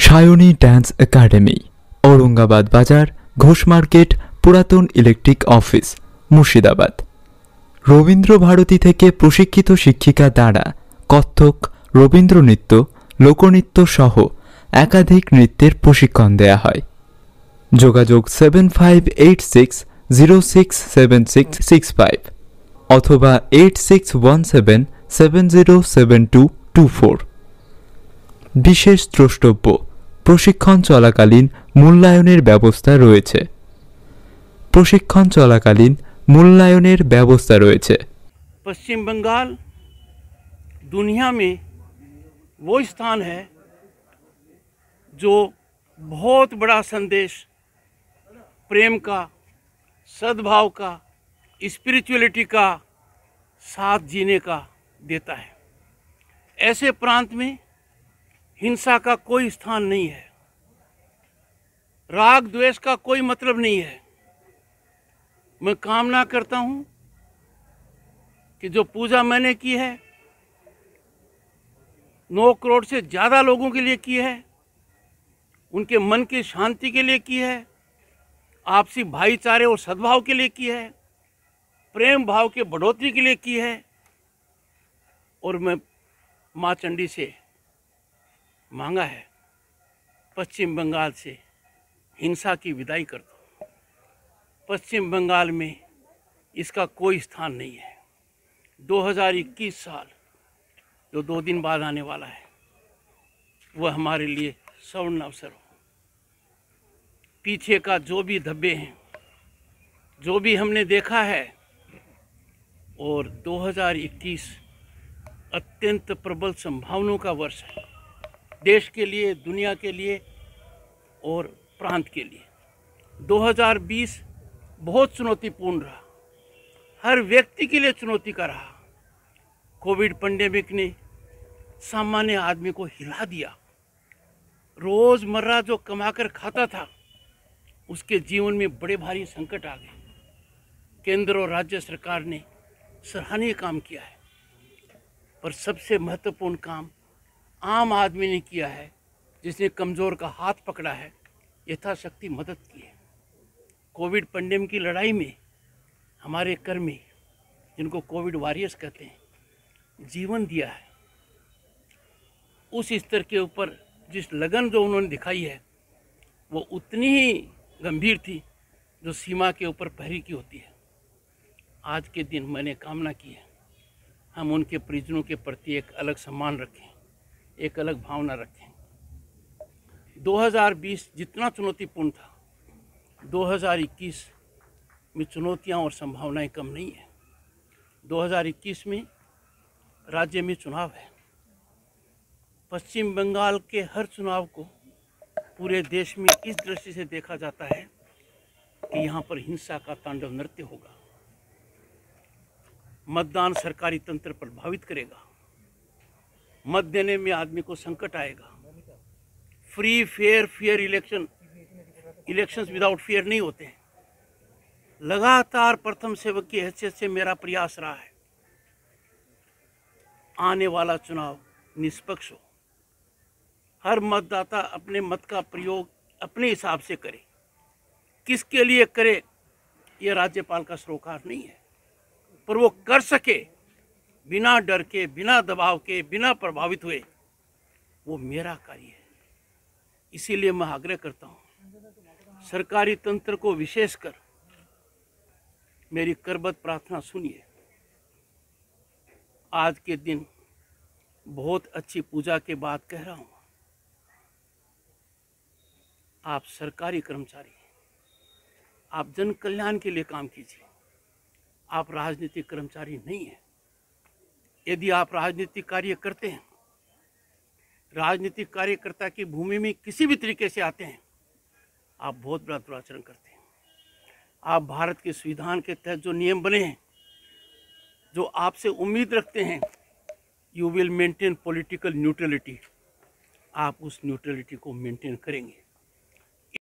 Sayani dance academy, Aurangabad বাজার, Ghosh market, পুরাতন electric office, Murshidabad. Rabindra Bharati থেকে প্রশিক্ষিত শিক্ষিকা দ্বারা কত্থক, রবীন্দ্র নৃত্য, লোকনৃত্য সহ একাধিক নৃত্যের প্রশিক্ষণ দেয়া হয়। যোগাযোগ 7586067665 অথবা 8617707224। বিশেষ দ্রষ্টব্য, প্রশিক্ষণ চলাকালীন মূল্যায়নের ব্যবস্থা রয়েছে। पश्चिम बंगाल दुनिया में वो स्थान है जो बहुत बड़ा संदेश प्रेम का, सद्भाव का, स्पिरिचुअलिटी का, साथ जीने का देता है। ऐसे प्रांत में हिंसा का कोई स्थान नहीं है, राग द्वेष का कोई मतलब नहीं है। मैं कामना करता हूँ कि जो पूजा मैंने की है 9 करोड़ से ज़्यादा लोगों के लिए की है, उनके मन की शांति के लिए की है, आपसी भाईचारे और सद्भाव के लिए की है, प्रेम भाव के बढ़ोतरी के लिए की है। और मैं माँ चंडी से मांगा है पश्चिम बंगाल से हिंसा की विदाई कर दो। पश्चिम बंगाल में इसका कोई स्थान नहीं है। 2021 साल जो 2 दिन बाद आने वाला है वह हमारे लिए स्वर्ण अवसर हो। पीछे का जो भी धब्बे हैं, जो भी हमने देखा है, और 2021 अत्यंत प्रबल संभावनाओं का वर्ष है, देश के लिए, दुनिया के लिए और प्रांत के लिए। 2020 बहुत चुनौतीपूर्ण रहा, हर व्यक्ति के लिए चुनौती का रहा। कोविड पेंडेमिक ने सामान्य आदमी को हिला दिया। रोज़मर्रा जो कमाकर खाता था उसके जीवन में बड़े भारी संकट आ गए। केंद्र और राज्य सरकार ने सराहनीय काम किया है, पर सबसे महत्वपूर्ण काम आम आदमी ने किया है, जिसने कमज़ोर का हाथ पकड़ा है, यथाशक्ति मदद की है। कोविड पेंडेमिक की लड़ाई में हमारे कर्मी, जिनको कोविड वॉरियर्स कहते हैं, जीवन दिया है। उस स्तर के ऊपर जिस लगन जो उन्होंने दिखाई है वो उतनी ही गंभीर थी जो सीमा के ऊपर प्रहरी की होती है। आज के दिन मैंने कामना की है हम उनके परिजनों के प्रति एक अलग सम्मान रखें, एक अलग भावना रखें। 2020 जितना चुनौतीपूर्ण था, 2021 में चुनौतियां और संभावनाएं कम नहीं है। 2021 में राज्य में चुनाव है। पश्चिम बंगाल के हर चुनाव को पूरे देश में इस दृष्टि से देखा जाता है कि यहाँ पर हिंसा का तांडव नृत्य होगा। मतदान सरकारी तंत्र प्रभावित करेगा, मत देने में आदमी को संकट आएगा। Free fair elections without fair नहीं होते हैं। लगातार प्रथम सेवक की हैसियत से मेरा प्रयास रहा है आने वाला चुनाव निष्पक्ष हो, हर मतदाता अपने मत का प्रयोग अपने हिसाब से करे। किसके लिए करे ये राज्यपाल का सरोकार नहीं है, पर वो कर सके बिना डर के, बिना दबाव के, बिना प्रभावित हुए, वो मेरा कार्य है। इसीलिए मैं आग्रह करता हूँ सरकारी तंत्र को विशेषकर मेरी करबद्ध प्रार्थना सुनिए। आज के दिन बहुत अच्छी पूजा के बाद कह रहा हूँ, आप सरकारी कर्मचारी हैं, आप जन कल्याण के लिए काम कीजिए, आप राजनीतिक कर्मचारी नहीं हैं। यदि आप राजनीतिक कार्य करते हैं, राजनीतिक कार्यकर्ता की भूमि में किसी भी तरीके से आते हैं, आप बहुत बड़ा दुराचरण करते हैं। आप भारत के संविधान के तहत जो नियम बने हैं, जो आपसे उम्मीद रखते हैं, you will maintain political neutrality, आप उस न्यूट्रलिटी को मेंटेन करेंगे।